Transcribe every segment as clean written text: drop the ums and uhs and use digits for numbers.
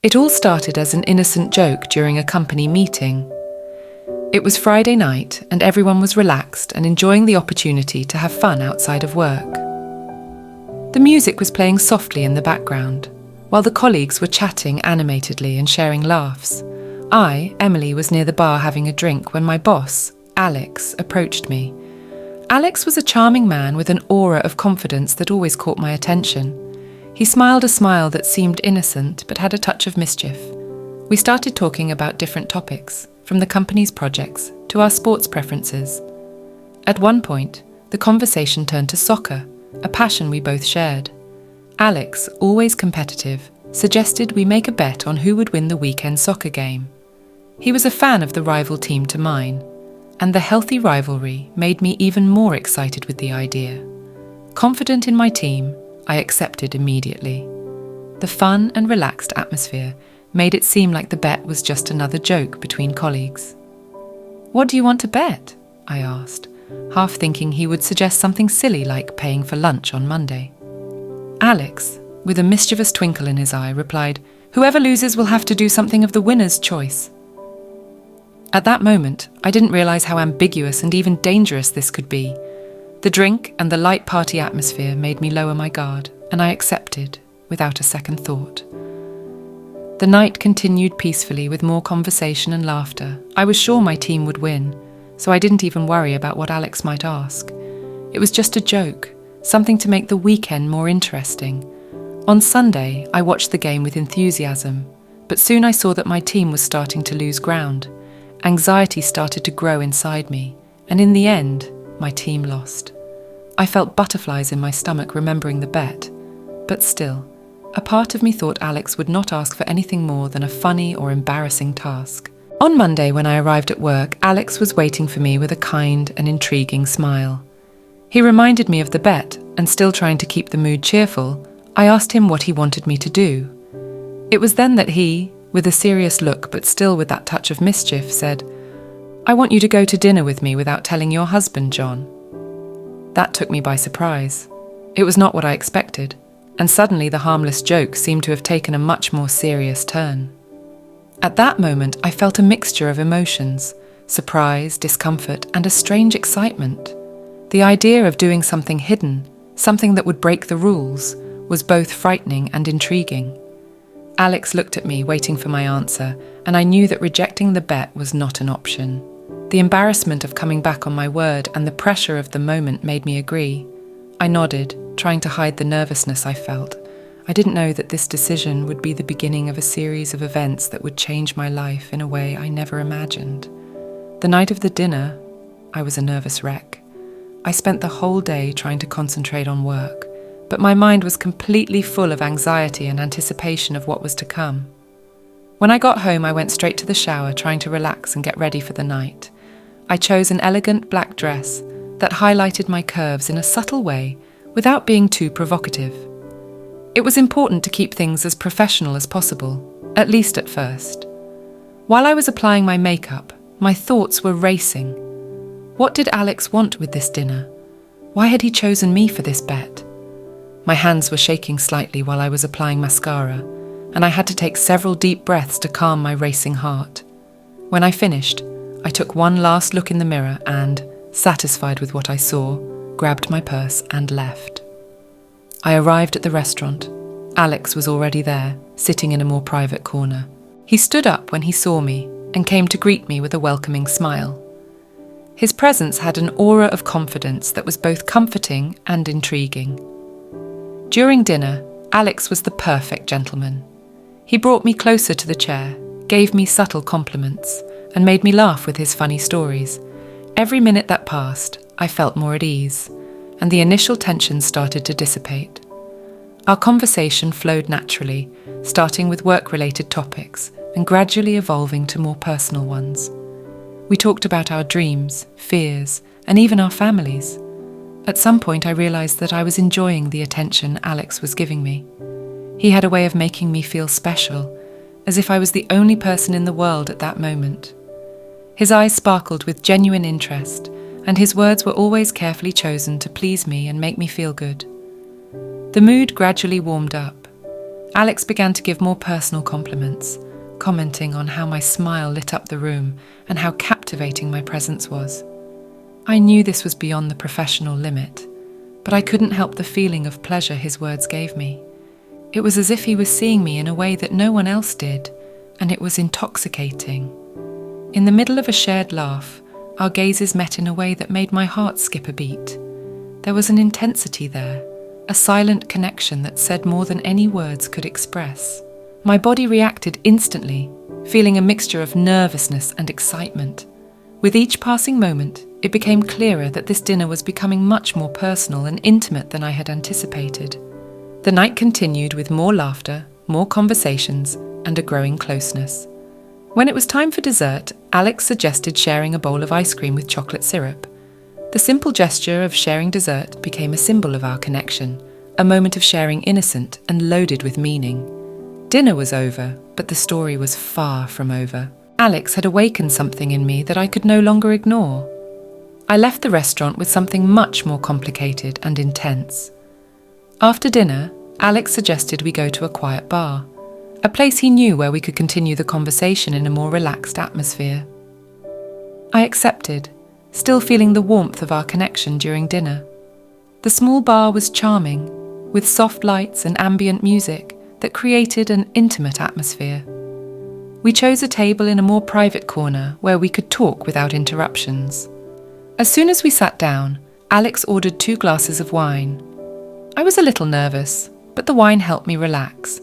It all started as an innocent joke during a company meeting. It was Friday night and everyone was relaxed and enjoying the opportunity to have fun outside of work. The music was playing softly in the background, while the colleagues were chatting animatedly and sharing laughs. I, Emily, was near the bar having a drink when my boss, Alex, approached me. Alex was a charming man with an aura of confidence that always caught my attention. He smiled a smile that seemed innocent but had a touch of mischief. We started talking about different topics, from the company's projects to our sports preferences. At one point, the conversation turned to soccer, a passion we both shared. Alex, always competitive, suggested we make a bet on who would win the weekend soccer game. He was a fan of the rival team to mine, and the healthy rivalry made me even more excited with the idea. Confident in my team, I accepted immediately. The fun and relaxed atmosphere made it seem like the bet was just another joke between colleagues. "What do you want to bet?" I asked, half thinking he would suggest something silly like paying for lunch on Monday. Alex, with a mischievous twinkle in his eye, replied, "Whoever loses will have to do something of the winner's choice." At that moment, I didn't realise how ambiguous and even dangerous this could be. The drink and the light party atmosphere made me lower my guard, and I accepted, without a second thought. The night continued peacefully with more conversation and laughter. I was sure my team would win, so I didn't even worry about what Alex might ask. It was just a joke, something to make the weekend more interesting. On Sunday, I watched the game with enthusiasm, but soon I saw that my team was starting to lose ground. Anxiety started to grow inside me, and in the end, my team lost. I felt butterflies in my stomach remembering the bet, but still, a part of me thought Alex would not ask for anything more than a funny or embarrassing task. On Monday, when I arrived at work, Alex was waiting for me with a kind and intriguing smile. He reminded me of the bet, and still trying to keep the mood cheerful, I asked him what he wanted me to do. It was then that he, with a serious look but still with that touch of mischief, said, "I want you to go to dinner with me without telling your husband, John." That took me by surprise. It was not what I expected, and suddenly the harmless joke seemed to have taken a much more serious turn. At that moment, I felt a mixture of emotions, surprise, discomfort, and a strange excitement. The idea of doing something hidden, something that would break the rules, was both frightening and intriguing. Alex looked at me, waiting for my answer, and I knew that rejecting the bet was not an option. The embarrassment of coming back on my word and the pressure of the moment made me agree. I nodded, trying to hide the nervousness I felt. I didn't know that this decision would be the beginning of a series of events that would change my life in a way I never imagined. The night of the dinner, I was a nervous wreck. I spent the whole day trying to concentrate on work, but my mind was completely full of anxiety and anticipation of what was to come. When I got home, I went straight to the shower, trying to relax and get ready for the night. I chose an elegant black dress that highlighted my curves in a subtle way without being too provocative. It was important to keep things as professional as possible, at least at first. While I was applying my makeup, my thoughts were racing. What did Alex want with this dinner? Why had he chosen me for this bet? My hands were shaking slightly while I was applying mascara, and I had to take several deep breaths to calm my racing heart. When I finished, I took one last look in the mirror and, satisfied with what I saw, grabbed my purse and left. I arrived at the restaurant. Alex was already there, sitting in a more private corner. He stood up when he saw me and came to greet me with a welcoming smile. His presence had an aura of confidence that was both comforting and intriguing. During dinner, Alex was the perfect gentleman. He brought me closer to the chair, gave me subtle compliments, and made me laugh with his funny stories. Every minute that passed, I felt more at ease, and the initial tension started to dissipate. Our conversation flowed naturally, starting with work-related topics and gradually evolving to more personal ones. We talked about our dreams, fears, and even our families. At some point, I realized that I was enjoying the attention Alex was giving me. He had a way of making me feel special, as if I was the only person in the world at that moment. His eyes sparkled with genuine interest, and his words were always carefully chosen to please me and make me feel good. The mood gradually warmed up. Alex began to give more personal compliments, commenting on how my smile lit up the room and how captivating my presence was. I knew this was beyond the professional limit, but I couldn't help the feeling of pleasure his words gave me. It was as if he was seeing me in a way that no one else did, and it was intoxicating. In the middle of a shared laugh, our gazes met in a way that made my heart skip a beat. There was an intensity there, a silent connection that said more than any words could express. My body reacted instantly, feeling a mixture of nervousness and excitement. With each passing moment, it became clearer that this dinner was becoming much more personal and intimate than I had anticipated. The night continued with more laughter, more conversations, and a growing closeness. When it was time for dessert, Alex suggested sharing a bowl of ice cream with chocolate syrup. The simple gesture of sharing dessert became a symbol of our connection, a moment of sharing innocent and loaded with meaning. Dinner was over, but the story was far from over. Alex had awakened something in me that I could no longer ignore. I left the restaurant with something much more complicated and intense. After dinner, Alex suggested we go to a quiet bar, a place he knew where we could continue the conversation in a more relaxed atmosphere. I accepted, still feeling the warmth of our connection during dinner. The small bar was charming, with soft lights and ambient music that created an intimate atmosphere. We chose a table in a more private corner where we could talk without interruptions. As soon as we sat down, Alex ordered 2 glasses of wine. I was a little nervous, but the wine helped me relax.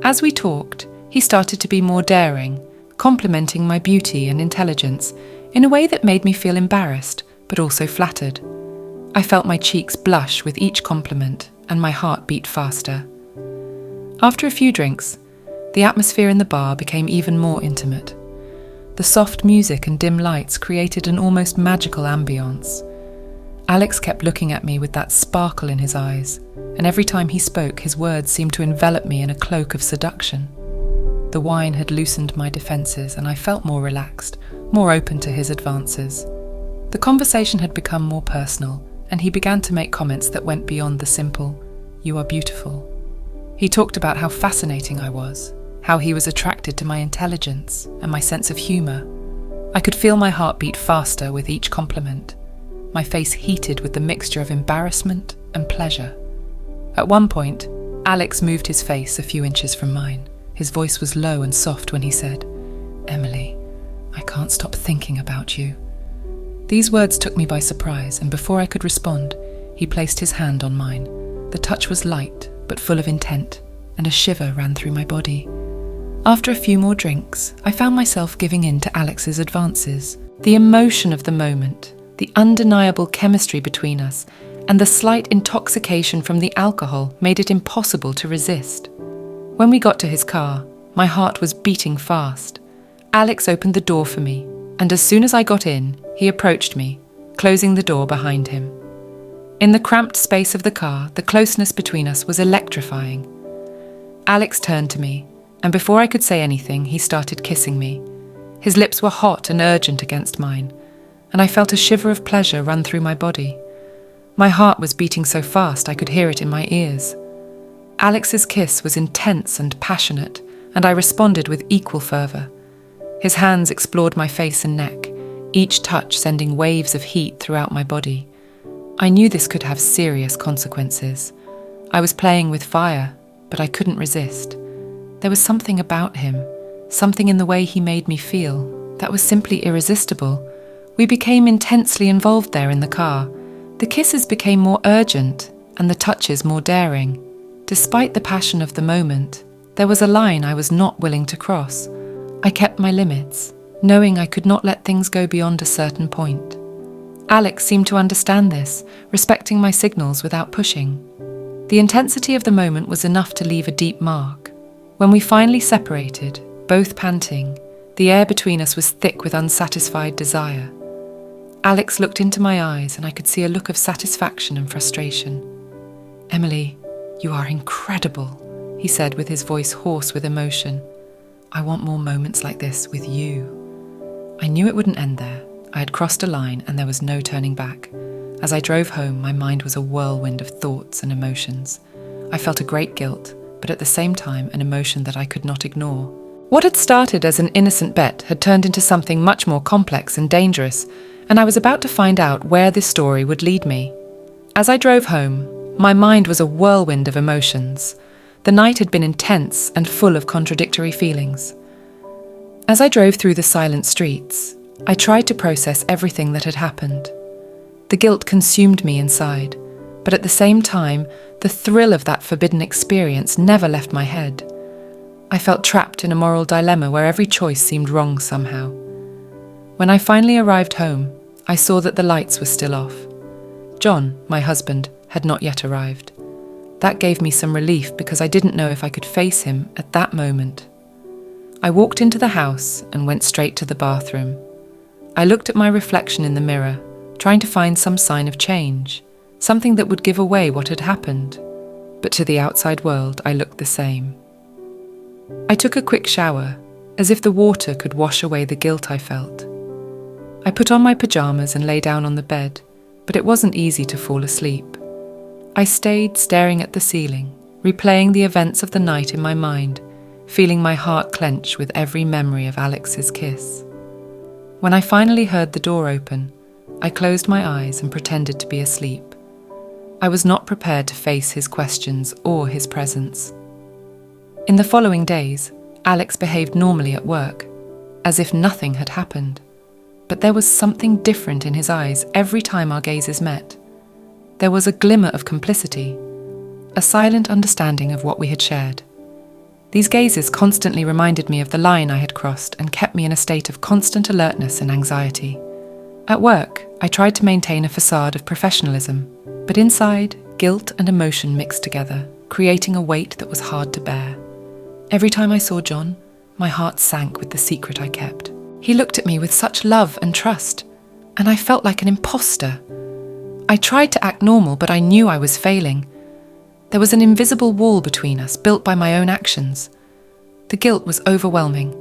As we talked, he started to be more daring, complimenting my beauty and intelligence in a way that made me feel embarrassed, but also flattered. I felt my cheeks blush with each compliment, and my heart beat faster. After a few drinks, the atmosphere in the bar became even more intimate. The soft music and dim lights created an almost magical ambience. Alex kept looking at me with that sparkle in his eyes, and every time he spoke, his words seemed to envelop me in a cloak of seduction. The wine had loosened my defences, and I felt more relaxed, more open to his advances. The conversation had become more personal, and he began to make comments that went beyond the simple, "You are beautiful." He talked about how fascinating I was, how he was attracted to my intelligence and my sense of humour. I could feel my heart beat faster with each compliment. My face heated with the mixture of embarrassment and pleasure. At one point, Alex moved his face a few inches from mine. His voice was low and soft when he said, "Emily, I can't stop thinking about you." These words took me by surprise, and before I could respond, he placed his hand on mine. The touch was light, but full of intent, and a shiver ran through my body. After a few more drinks, I found myself giving in to Alex's advances. The emotion of the moment, the undeniable chemistry between us, and the slight intoxication from the alcohol made it impossible to resist. When we got to his car, my heart was beating fast. Alex opened the door for me, and as soon as I got in, he approached me, closing the door behind him. In the cramped space of the car, the closeness between us was electrifying. Alex turned to me, and before I could say anything, he started kissing me. His lips were hot and urgent against mine, and I felt a shiver of pleasure run through my body. My heart was beating so fast I could hear it in my ears. Alex's kiss was intense and passionate, and I responded with equal fervour. His hands explored my face and neck, each touch sending waves of heat throughout my body. I knew this could have serious consequences. I was playing with fire, but I couldn't resist. There was something about him, something in the way he made me feel, that was simply irresistible. We became intensely involved there in the car. The kisses became more urgent, and the touches more daring. Despite the passion of the moment, there was a line I was not willing to cross. I kept my limits, knowing I could not let things go beyond a certain point. Alex seemed to understand this, respecting my signals without pushing. The intensity of the moment was enough to leave a deep mark. When we finally separated, both panting, the air between us was thick with unsatisfied desire. Alex looked into my eyes, and I could see a look of satisfaction and frustration. "Emily, you are incredible," he said with his voice hoarse with emotion. "I want more moments like this with you." I knew it wouldn't end there. I had crossed a line, and there was no turning back. As I drove home, my mind was a whirlwind of thoughts and emotions. I felt a great guilt, but at the same time an emotion that I could not ignore. What had started as an innocent bet had turned into something much more complex and dangerous, and I was about to find out where this story would lead me. As I drove home, my mind was a whirlwind of emotions. The night had been intense and full of contradictory feelings. As I drove through the silent streets, I tried to process everything that had happened. The guilt consumed me inside, but at the same time, the thrill of that forbidden experience never left my head. I felt trapped in a moral dilemma where every choice seemed wrong somehow. When I finally arrived home, I saw that the lights were still off. John, my husband, had not yet arrived. That gave me some relief because I didn't know if I could face him at that moment. I walked into the house and went straight to the bathroom. I looked at my reflection in the mirror, trying to find some sign of change, something that would give away what had happened. But to the outside world, I looked the same. I took a quick shower, as if the water could wash away the guilt I felt. I put on my pajamas and lay down on the bed, but it wasn't easy to fall asleep. I stayed staring at the ceiling, replaying the events of the night in my mind, feeling my heart clench with every memory of Alex's kiss. When I finally heard the door open, I closed my eyes and pretended to be asleep. I was not prepared to face his questions or his presence. In the following days, Alex behaved normally at work, as if nothing had happened. But there was something different in his eyes every time our gazes met. There was a glimmer of complicity, a silent understanding of what we had shared. These gazes constantly reminded me of the line I had crossed and kept me in a state of constant alertness and anxiety. At work, I tried to maintain a facade of professionalism, but inside, guilt and emotion mixed together, creating a weight that was hard to bear. Every time I saw John, my heart sank with the secret I kept. He looked at me with such love and trust, and I felt like an imposter. I tried to act normal, but I knew I was failing. There was an invisible wall between us, built by my own actions. The guilt was overwhelming.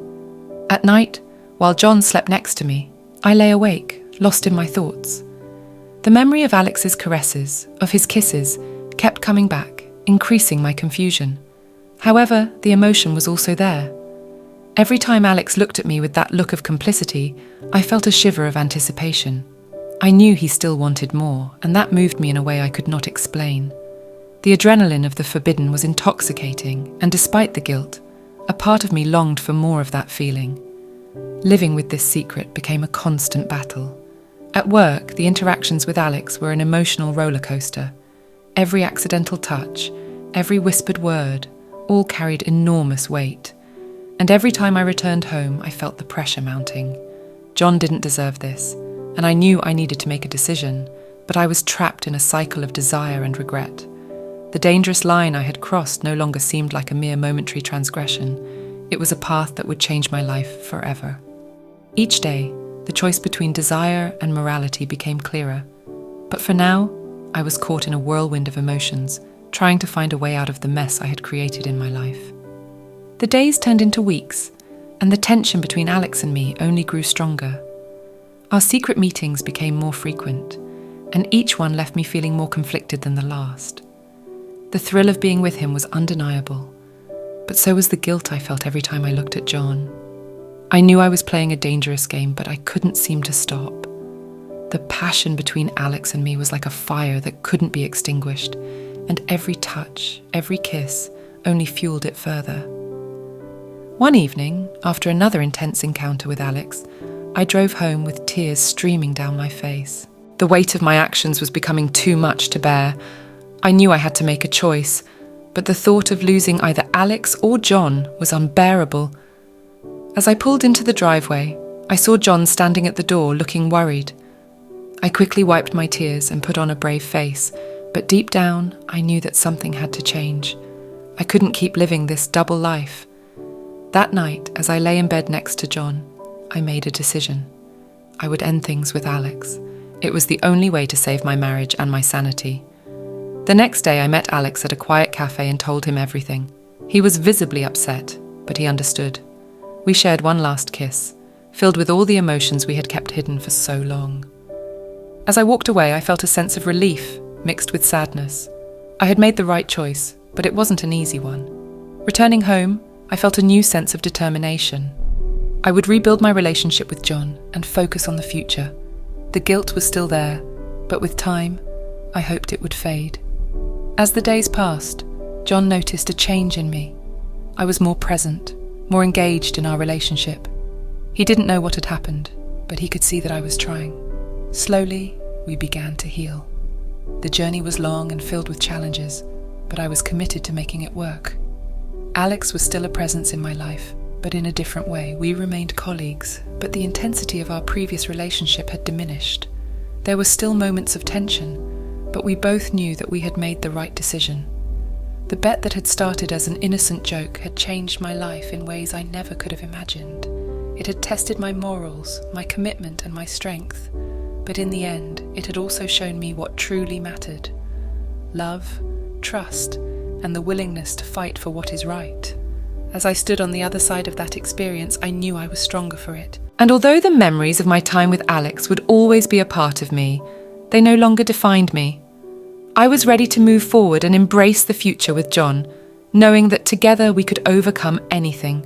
At night, while John slept next to me, I lay awake, lost in my thoughts. The memory of Alex's caresses, of his kisses, kept coming back, increasing my confusion. However, the emotion was also there. Every time Alex looked at me with that look of complicity, I felt a shiver of anticipation. I knew he still wanted more, and that moved me in a way I could not explain. The adrenaline of the forbidden was intoxicating, and despite the guilt, a part of me longed for more of that feeling. Living with this secret became a constant battle. At work, the interactions with Alex were an emotional roller coaster. Every accidental touch, every whispered word, all carried enormous weight. And every time I returned home, I felt the pressure mounting. John didn't deserve this, and I knew I needed to make a decision, but I was trapped in a cycle of desire and regret. The dangerous line I had crossed no longer seemed like a mere momentary transgression. It was a path that would change my life forever. Each day, the choice between desire and morality became clearer. But for now, I was caught in a whirlwind of emotions, trying to find a way out of the mess I had created in my life. The days turned into weeks, and the tension between Alex and me only grew stronger. Our secret meetings became more frequent, and each one left me feeling more conflicted than the last. The thrill of being with him was undeniable, but so was the guilt I felt every time I looked at John. I knew I was playing a dangerous game, but I couldn't seem to stop. The passion between Alex and me was like a fire that couldn't be extinguished, and every touch, every kiss, only fueled it further. One evening, after another intense encounter with Alex, I drove home with tears streaming down my face. The weight of my actions was becoming too much to bear. I knew I had to make a choice, but the thought of losing either Alex or John was unbearable. As I pulled into the driveway, I saw John standing at the door looking worried. I quickly wiped my tears and put on a brave face, but deep down, I knew that something had to change. I couldn't keep living this double life. That night, as I lay in bed next to John, I made a decision. I would end things with Alex. It was the only way to save my marriage and my sanity. The next day, I met Alex at a quiet cafe and told him everything. He was visibly upset, but he understood. We shared one last kiss, filled with all the emotions we had kept hidden for so long. As I walked away, I felt a sense of relief, mixed with sadness. I had made the right choice, but it wasn't an easy one. Returning home, I felt a new sense of determination. I would rebuild my relationship with John and focus on the future. The guilt was still there, but with time, I hoped it would fade. As the days passed, John noticed a change in me. I was more present, more engaged in our relationship. He didn't know what had happened, but he could see that I was trying. Slowly, we began to heal. The journey was long and filled with challenges, but I was committed to making it work. Alex was still a presence in my life, but in a different way. We remained colleagues, but the intensity of our previous relationship had diminished. There were still moments of tension, but we both knew that we had made the right decision. The bet that had started as an innocent joke had changed my life in ways I never could have imagined. It had tested my morals, my commitment, and my strength, but in the end, it had also shown me what truly mattered: love, trust, and the willingness to fight for what is right. As I stood on the other side of that experience, I knew I was stronger for it. And although the memories of my time with Alex would always be a part of me, they no longer defined me. I was ready to move forward and embrace the future with John, knowing that together we could overcome anything.